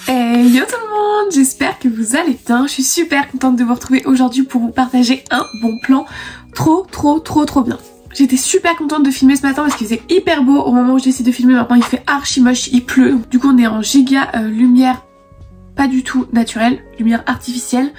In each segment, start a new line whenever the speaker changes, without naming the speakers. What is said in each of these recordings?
Hey yo tout le monde, j'espère que vous allez bien. Je suis super contente de vous retrouver aujourd'hui pour vous partager un bon plan trop bien. J'étais super contente de filmer ce matin parce qu'il faisait hyper beau au moment où j'ai essayé de filmer. Maintenant il fait archi moche, il pleut. Du coup on est en giga lumière pas du tout naturelle, lumière artificielle.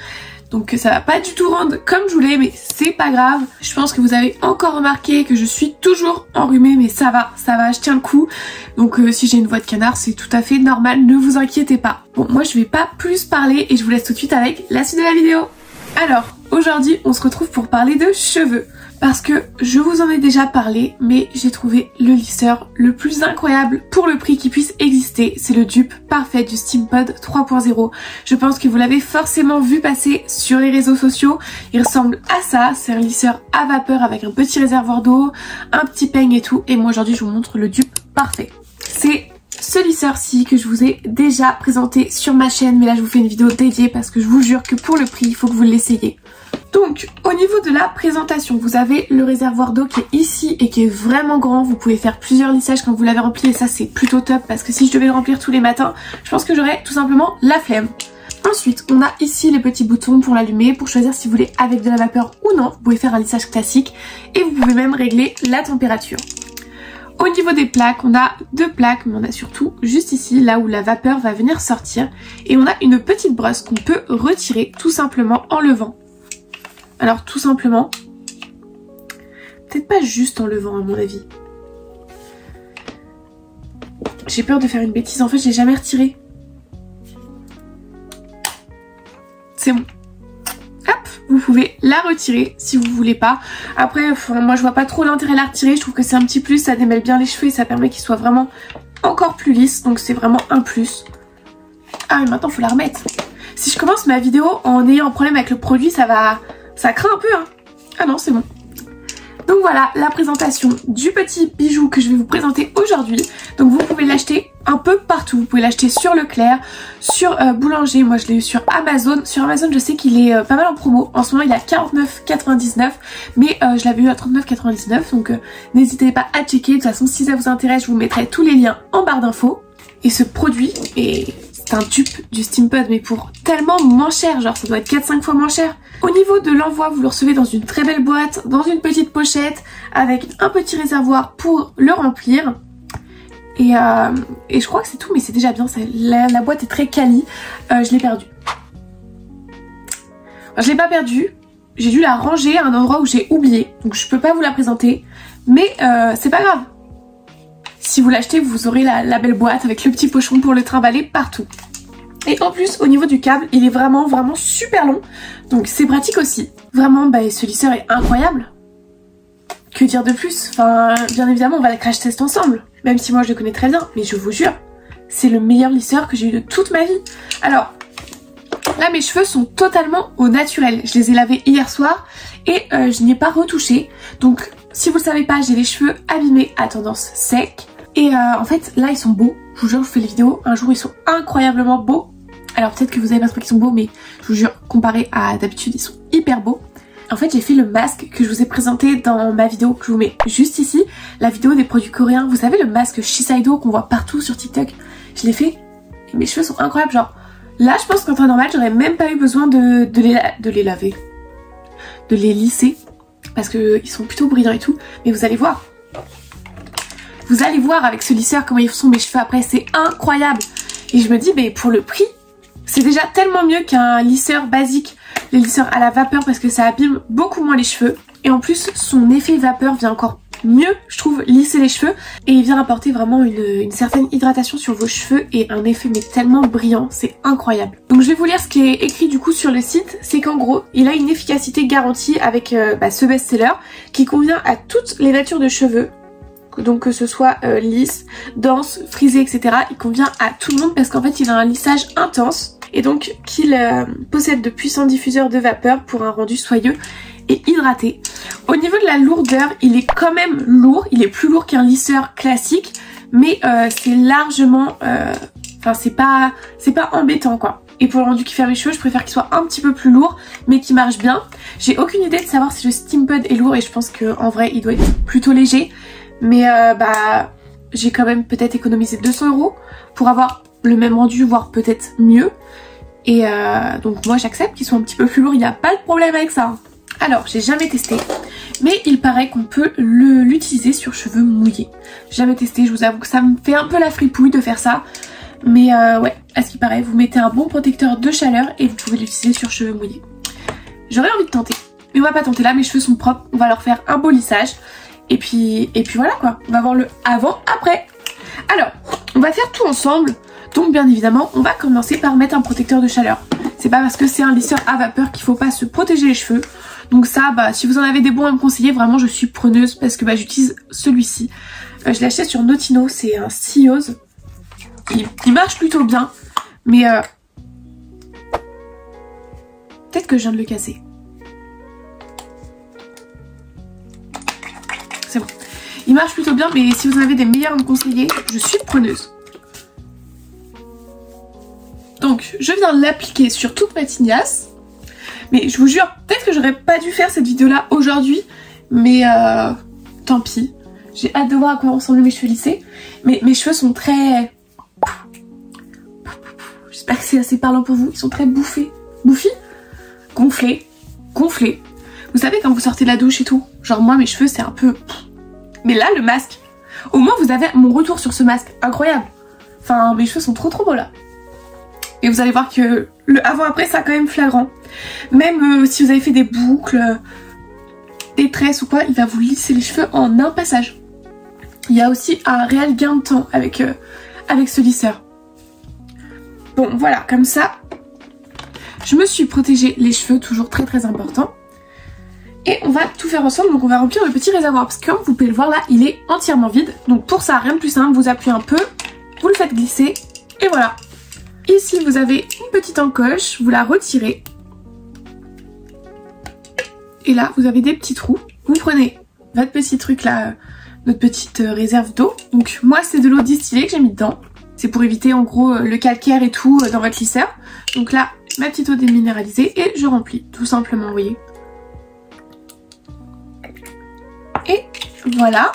Donc ça va pas du tout rendre comme je voulais, mais c'est pas grave. Je pense que vous avez encore remarqué que je suis toujours enrhumée, mais ça va, je tiens le coup. Donc si j'ai une voix de canard, c'est tout à fait normal, ne vous inquiétez pas. Bon, moi je vais pas plus parler et je vous laisse tout de suite avec la suite de la vidéo. Alors, aujourd'hui on se retrouve pour parler de cheveux. Parce que je vous en ai déjà parlé, mais j'ai trouvé le lisseur le plus incroyable pour le prix qui puisse exister. C'est le dupe parfait du Steampod 3.0. Je pense que vous l'avez forcément vu passer sur les réseaux sociaux. Il ressemble à ça, c'est un lisseur à vapeur avec un petit réservoir d'eau, un petit peigne et tout. Et moi aujourd'hui je vous montre le dupe parfait. C'est ce lisseur-ci que je vous ai déjà présenté sur ma chaîne, mais là je vous fais une vidéo dédiée parce que je vous jure que pour le prix, il faut que vous l'essayiez. Donc au niveau de la présentation, vous avez le réservoir d'eau qui est ici et qui est vraiment grand. Vous pouvez faire plusieurs lissages quand vous l'avez rempli et ça c'est plutôt top parce que si je devais le remplir tous les matins, je pense que j'aurais tout simplement la flemme. Ensuite, on a ici les petits boutons pour l'allumer, pour choisir si vous voulez avec de la vapeur ou non. Vous pouvez faire un lissage classique et vous pouvez même régler la température. Au niveau des plaques, on a deux plaques, mais on a surtout juste ici, là où la vapeur va venir sortir. Et on a une petite brosse qu'on peut retirer tout simplement en levant. Alors tout simplement, peut-être pas juste en levant à mon avis. J'ai peur de faire une bêtise, en fait je l'ai jamais retiré. C'est bon. Hop, vous pouvez la retirer si vous voulez pas. Après, moi je vois pas trop l'intérêt de la retirer, je trouve que c'est un petit plus, ça démêle bien les cheveux et ça permet qu'ils soient vraiment encore plus lisses, donc c'est vraiment un plus. Ah mais maintenant faut la remettre. Si je commence ma vidéo en ayant un problème avec le produit, ça craint un peu hein. Ah non c'est bon. Donc voilà la présentation du petit bijou que je vais vous présenter aujourd'hui. Donc vous pouvez l'acheter un peu partout. Vous pouvez l'acheter sur Leclerc, sur Boulanger. Moi je l'ai eu sur Amazon. Sur Amazon je sais qu'il est pas mal en promo. En ce moment il est à 49,99 mais je l'avais eu à 39,99 donc n'hésitez pas à checker. De toute façon si ça vous intéresse je vous mettrai tous les liens en barre d'infos. Et ce produit c'est un dupe du Steampod mais pour tellement moins cher, genre ça doit être 4-5 fois moins cher. Au niveau de l'envoi, vous le recevez dans une très belle boîte, dans une petite pochette, avec un petit réservoir pour le remplir. Et je crois que c'est tout, mais c'est déjà bien, la boîte est très quali. Je l'ai perdue. Enfin, je l'ai pas perdue, j'ai dû la ranger à un endroit où j'ai oublié, donc je peux pas vous la présenter, mais c'est pas grave. Si vous l'achetez, vous aurez la belle boîte avec le petit pochon pour le trimballer partout. Et en plus, au niveau du câble, il est vraiment super long. Donc c'est pratique aussi. Vraiment, ce lisseur est incroyable. Que dire de plus? Enfin, bien évidemment, on va la crash test ensemble. Même si moi je le connais très bien. Mais je vous jure, c'est le meilleur lisseur que j'ai eu de toute ma vie. Alors, là mes cheveux sont totalement au naturel. Je les ai lavés hier soir et je n'y ai pas retouché. Donc, si vous le savez pas, j'ai les cheveux abîmés à tendance sec. Et en fait, là ils sont beaux. Je vous jure, je vous fais les vidéos. Un jour, ils sont incroyablement beaux. Alors peut-être que vous avez pas trouvé qu'ils sont beaux, mais je vous jure, comparé à d'habitude, ils sont hyper beaux. En fait, j'ai fait le masque que je vous ai présenté dans ma vidéo que je vous mets juste ici. La vidéo des produits coréens. Vous savez le masque Shiseido qu'on voit partout sur TikTok. Je l'ai fait et mes cheveux sont incroyables. Genre là, je pense qu'en temps normal, j'aurais même pas eu besoin de les laver. De les lisser. Parce qu'ils sont plutôt brillants et tout. Mais vous allez voir. Vous allez voir avec ce lisseur comment ils sont mes cheveux après. C'est incroyable. Et je me dis, mais pour le prix, c'est déjà tellement mieux qu'un lisseur basique, les lisseurs à la vapeur parce que ça abîme beaucoup moins les cheveux. Et en plus, son effet vapeur vient encore mieux, je trouve, lisser les cheveux. Et il vient apporter vraiment une certaine hydratation sur vos cheveux et un effet mais tellement brillant, c'est incroyable. Donc je vais vous lire ce qui est écrit du coup sur le site. C'est qu'en gros, il a une efficacité garantie avec ce best-seller qui convient à toutes les natures de cheveux. Donc que ce soit lisse, dense, frisé, etc. Il convient à tout le monde parce qu'en fait il a un lissage intense et donc qu'il possède de puissants diffuseurs de vapeur pour un rendu soyeux et hydraté. Au niveau de la lourdeur, il est quand même lourd, il est plus lourd qu'un lisseur classique, mais c'est largement... Enfin c'est pas embêtant quoi. Et pour le rendu qui fait mes cheveux, je préfère qu'il soit un petit peu plus lourd, mais qui marche bien. J'ai aucune idée de savoir si le Steampod est lourd et je pense qu'en vrai il doit être plutôt léger. Mais j'ai quand même peut-être économisé 200 € pour avoir le même rendu, voire peut-être mieux. Et donc moi j'accepte qu'ils soient un petit peu plus lourds, il n'y a pas de problème avec ça. Alors j'ai jamais testé, mais il paraît qu'on peut l'utiliser sur cheveux mouillés. J'ai jamais testé, je vous avoue que ça me fait un peu la fripouille de faire ça. Mais ouais, à ce qui paraît, vous mettez un bon protecteur de chaleur et vous pouvez l'utiliser sur cheveux mouillés. J'aurais envie de tenter, mais on va pas tenter là, mes cheveux sont propres, on va leur faire un beau lissage. Et puis voilà quoi, on va voir le avant-après. Alors, on va faire tout ensemble. Donc bien évidemment, on va commencer par mettre un protecteur de chaleur. C'est pas parce que c'est un lisseur à vapeur qu'il faut pas se protéger les cheveux. Donc ça, bah si vous en avez des bons à me conseiller, vraiment je suis preneuse parce que bah j'utilise celui-ci. Je l'ai acheté sur Notino, c'est un Ciose. Il marche plutôt bien, mais peut-être que je viens de le casser. C'est bon. Il marche plutôt bien, mais si vous en avez des meilleurs à me conseiller, je suis preneuse. Donc, je viens de l'appliquer sur toute ma tignasse. Mais je vous jure, peut-être que j'aurais pas dû faire cette vidéo-là aujourd'hui. Mais tant pis. J'ai hâte de voir à quoi ressemblent mes cheveux lissés. Mais mes cheveux sont très... J'espère que c'est assez parlant pour vous. Ils sont très bouffés. Bouffis? Gonflés. Gonflés. Vous savez quand vous sortez de la douche et tout. Genre moi, mes cheveux, c'est un peu... Mais là, le masque. Au moins, vous avez mon retour sur ce masque. Incroyable. Enfin, mes cheveux sont trop beaux là. Et vous allez voir que le avant-après, ça quand même flagrant. Même si vous avez fait des boucles, des tresses ou quoi, il va vous lisser les cheveux en un passage. Il y a aussi un réel gain de temps avec ce lisseur. Bon, voilà, comme ça, je me suis protégé les cheveux, toujours très important. Et on va tout faire ensemble, donc on va remplir le petit réservoir. Parce que comme vous pouvez le voir là, il est entièrement vide. Donc pour ça, rien de plus simple, vous appuyez un peu, vous le faites glisser, et voilà. Ici, vous avez une petite encoche, vous la retirez. Et là, vous avez des petits trous. Vous prenez votre petit truc là, notre petite réserve d'eau. Donc moi, c'est de l'eau distillée que j'ai mis dedans. C'est pour éviter en gros le calcaire et tout dans votre lisseur. Donc là, ma petite eau déminéralisée et je remplis tout simplement, vous voyez. Et voilà.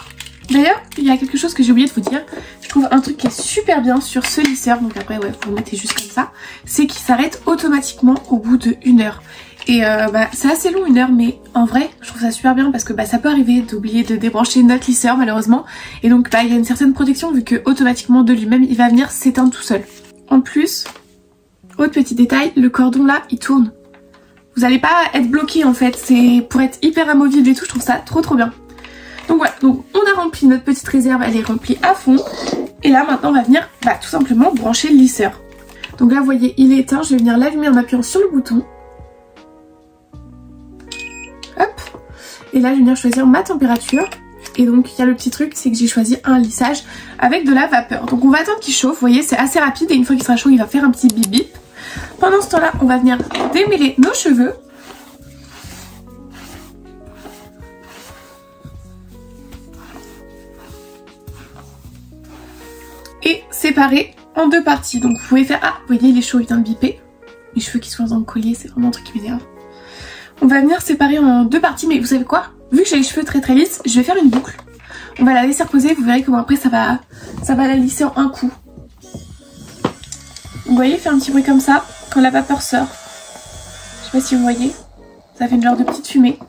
D'ailleurs, il y a quelque chose que j'ai oublié de vous dire. Je trouve un truc qui est super bien sur ce lisseur. Donc après, ouais, vous le mettez juste comme ça. C'est qu'il s'arrête automatiquement au bout de 1 heure. Et c'est assez long 1 heure, mais en vrai, je trouve ça super bien parce que ça peut arriver d'oublier de débrancher notre lisseur malheureusement. Et donc il y a une certaine protection vu que automatiquement de lui-même, il va venir s'éteindre tout seul. En plus, autre petit détail, le cordon là, il tourne. Vous n'allez pas être bloqué en fait. C'est pour être hyper amovible et tout, je trouve ça trop bien. Donc voilà, donc on a rempli notre petite réserve, elle est remplie à fond. Et là maintenant on va venir tout simplement brancher le lisseur. Donc là vous voyez il est éteint, je vais venir l'allumer en appuyant sur le bouton. Hop. Et là je vais venir choisir ma température. Et donc il y a le petit truc, c'est que j'ai choisi un lissage avec de la vapeur. Donc on va attendre qu'il chauffe, vous voyez c'est assez rapide et une fois qu'il sera chaud il va faire un petit bip bip. Pendant ce temps là on va venir démêler nos cheveux. Et séparer en 2 parties. Donc vous pouvez faire... Ah, vous voyez, il est chaud, il vient de biper. Mes cheveux qui sont dans le collier, c'est vraiment un truc qui m'énerve. On va venir séparer en 2 parties, mais vous savez quoi? Vu que j'ai les cheveux très lisses, je vais faire une boucle. On va la laisser reposer, vous verrez comment après ça va la lisser en un coup. Vous voyez, fait un petit bruit comme ça, quand la vapeur sort. Je sais pas si vous voyez. Ça fait une genre de petite fumée.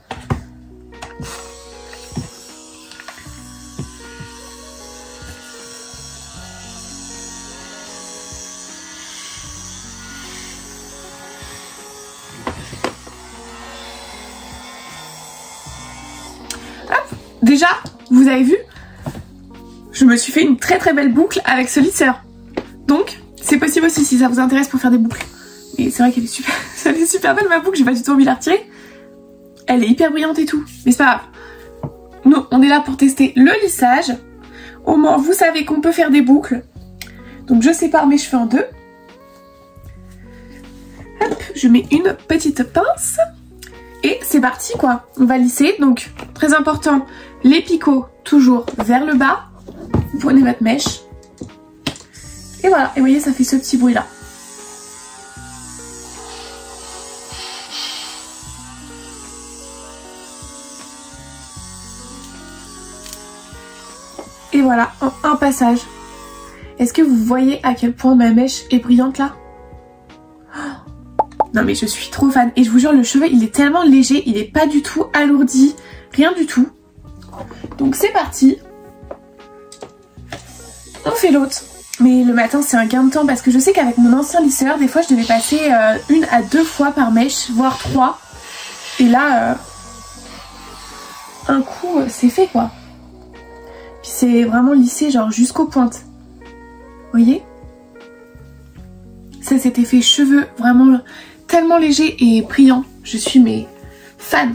Déjà, vous avez vu, je me suis fait une très belle boucle avec ce lisseur. Donc, c'est possible aussi si ça vous intéresse pour faire des boucles. Et c'est vrai qu'elle est super, elle est super belle ma boucle, j'ai pas du tout envie de la retirer. Elle est hyper brillante et tout, mais c'est pas grave. Nous, on est là pour tester le lissage. Au moins, vous savez qu'on peut faire des boucles. Donc, je sépare mes cheveux en 2. Hop, je mets une petite pince. Et c'est parti quoi, on va lisser, donc très important, les picots toujours vers le bas, vous prenez votre mèche, et voilà, et vous voyez ça fait ce petit bruit là. Et voilà, en un passage. Est-ce que vous voyez à quel point ma mèche est brillante là? Non mais je suis trop fan. Et je vous jure, le cheveu il est tellement léger, il est pas du tout alourdi, rien du tout. Donc c'est parti. On fait l'autre. Mais le matin c'est un gain de temps parce que je sais qu'avec mon ancien lisseur, des fois je devais passer 1 à 2 fois par mèche, voire 3. Et là, un coup c'est fait quoi. Puis c'est vraiment lissé genre jusqu'aux pointes. Vous voyez? Ça, cet effet cheveux vraiment tellement léger et brillant. Je suis mais fan.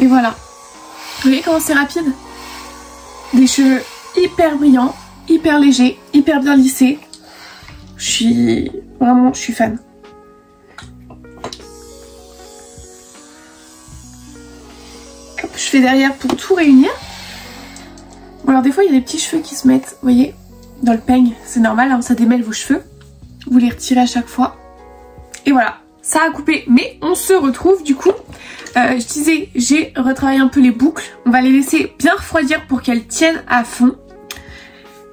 Et voilà. Vous voyez comment c'est rapide? Des cheveux hyper brillants, hyper légers, hyper bien lissés. Je suis fan. Hop, je fais derrière pour tout réunir. Bon alors des fois il y a des petits cheveux qui se mettent, vous voyez, dans le peigne. C'est normal, hein, ça démêle vos cheveux. Vous les retirez à chaque fois. Et voilà, ça a coupé. Mais on se retrouve du coup. Je disais, j'ai retravaillé un peu les boucles. On va les laisser bien refroidir pour qu'elles tiennent à fond.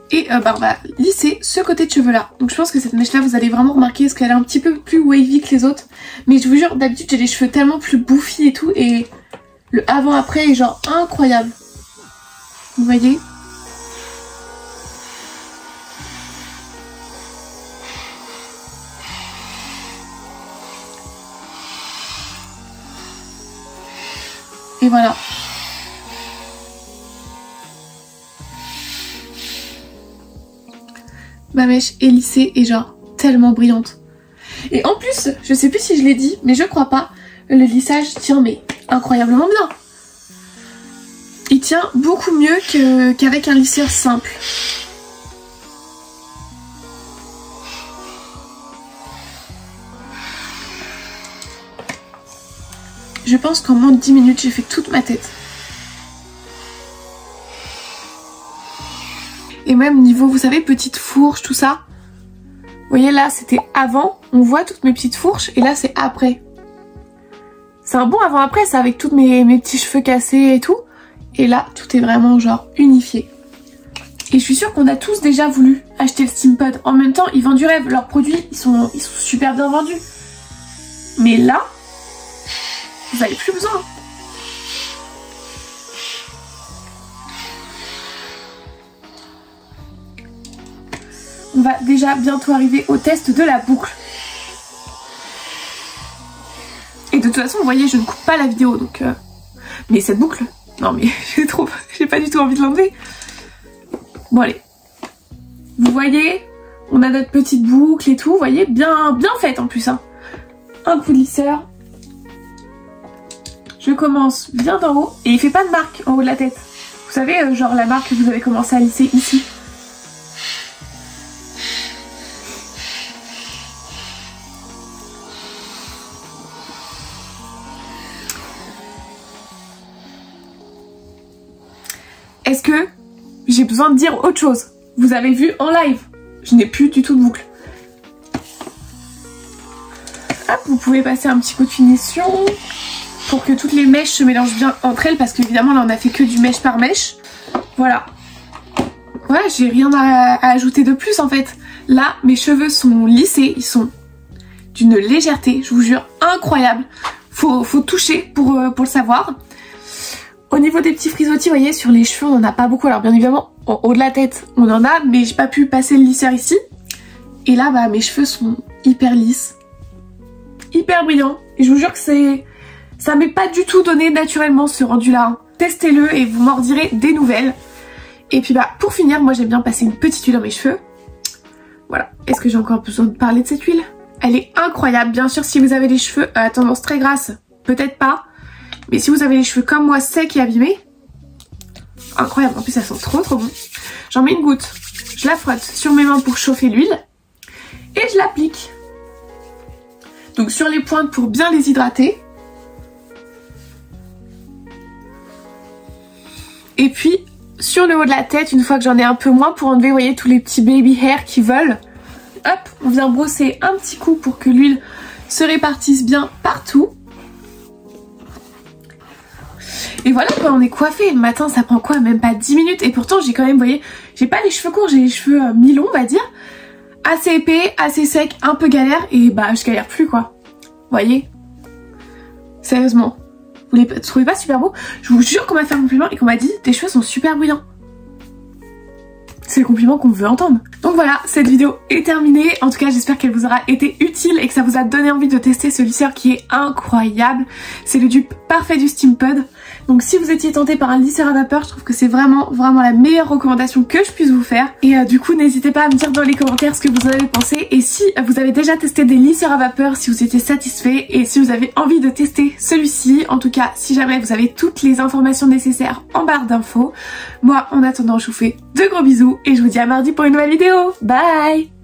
Et on va lisser ce côté de cheveux là. Donc je pense que cette mèche là vous allez vraiment remarquer parce qu'elle est un petit peu plus wavy que les autres. Mais je vous jure, d'habitude j'ai les cheveux tellement plus bouffis et tout. Et le avant après est genre incroyable. Vous voyez ? Et voilà. Ma mèche est lissée et genre tellement brillante. Et en plus, je sais plus si je l'ai dit, mais je crois pas, le lissage tient mais incroyablement bien. Il tient beaucoup mieux qu'avec un lisseur simple. Je pense qu'en moins de 10 minutes, j'ai fait toute ma tête. Et même niveau, vous savez, petites fourches, tout ça. Vous voyez là, c'était avant. On voit toutes mes petites fourches. Et là, c'est après. C'est un bon avant-après, ça, avec tous mes petits cheveux cassés et tout. Et là, tout est vraiment genre unifié. Et je suis sûre qu'on a tous déjà voulu acheter le Steampod. En même temps, ils vendent du rêve. Leurs produits, ils sont super bien vendus. Mais là... vous n'avez plus besoin. On va déjà bientôt arriver au test de la boucle. Et de toute façon, vous voyez, je ne coupe pas la vidéo, donc... Mais cette boucle, non mais j'ai pas du tout envie de l'enlever. Bon allez. Vous voyez, on a notre petite boucle et tout, vous voyez, bien faite en plus. Hein. Un coup de lisseur. Je commence bien d'en haut et il fait pas de marque en haut de la tête. Vous savez, genre la marque que vous avez commencé à lisser ici. Est-ce que j'ai besoin de dire autre chose? Vous avez vu en live, je n'ai plus du tout de boucle. Hop, vous pouvez passer un petit coup de finition pour que toutes les mèches se mélangent bien entre elles parce qu'évidemment là on a fait que du mèche par mèche. Voilà. Ouais, j'ai rien à ajouter de plus en fait. Là, mes cheveux sont lissés, ils sont d'une légèreté, je vous jure, incroyable. Faut toucher pour le savoir. Au niveau des petits frisottis, vous voyez, sur les cheveux, on n'en a pas beaucoup. Alors bien évidemment, en haut de la tête, on en a, mais j'ai pas pu passer le lisseur ici. Et là, bah, mes cheveux sont hyper lisses, hyper brillants. Et je vous jure que ça m'est pas du tout donné naturellement ce rendu-là. Hein. Testez-le et vous m'en redirez des nouvelles. Et puis bah, pour finir, moi j'aime bien passer une petite huile dans mes cheveux. Voilà. Est-ce que j'ai encore besoin de parler de cette huile? Elle est incroyable. Bien sûr, si vous avez les cheveux à tendance très grasse, peut-être pas. Mais si vous avez les cheveux comme moi secs et abîmés, incroyable. En plus ça sent trop bon. J'en mets une goutte, je la frotte sur mes mains pour chauffer l'huile et je l'applique. Donc sur les pointes pour bien les hydrater. Et puis sur le haut de la tête, une fois que j'en ai un peu moins, pour enlever, vous voyez, tous les petits baby hairs qui volent. Hop, on vient brosser un petit coup pour que l'huile se répartisse bien partout. Et voilà quoi, on est coiffé. Le matin ça prend quoi, même pas 10 minutes. Et pourtant j'ai quand même, vous voyez, j'ai pas les cheveux courts, j'ai les cheveux mi-longs on va dire. Assez épais, assez sec, un peu galère. Et bah je galère plus quoi. Vous voyez. Sérieusement. Vous les trouvez pas super beaux? Je vous jure qu'on m'a fait un compliment et qu'on m'a dit tes cheveux sont super brillants. C'est le compliment qu'on veut entendre. Donc voilà, cette vidéo est terminée. En tout cas, j'espère qu'elle vous aura été utile et que ça vous a donné envie de tester ce lisseur qui est incroyable. C'est le dupe parfait du Steampod. Donc si vous étiez tenté par un lisseur à vapeur, je trouve que c'est vraiment la meilleure recommandation que je puisse vous faire. Et du coup, n'hésitez pas à me dire dans les commentaires ce que vous en avez pensé. Et si vous avez déjà testé des lisseurs à vapeur, si vous étiez satisfait et si vous avez envie de tester celui-ci. En tout cas, si jamais vous avez toutes les informations nécessaires en barre d'infos. Moi, en attendant, je vous fais de gros bisous et je vous dis à mardi pour une nouvelle vidéo. Bye!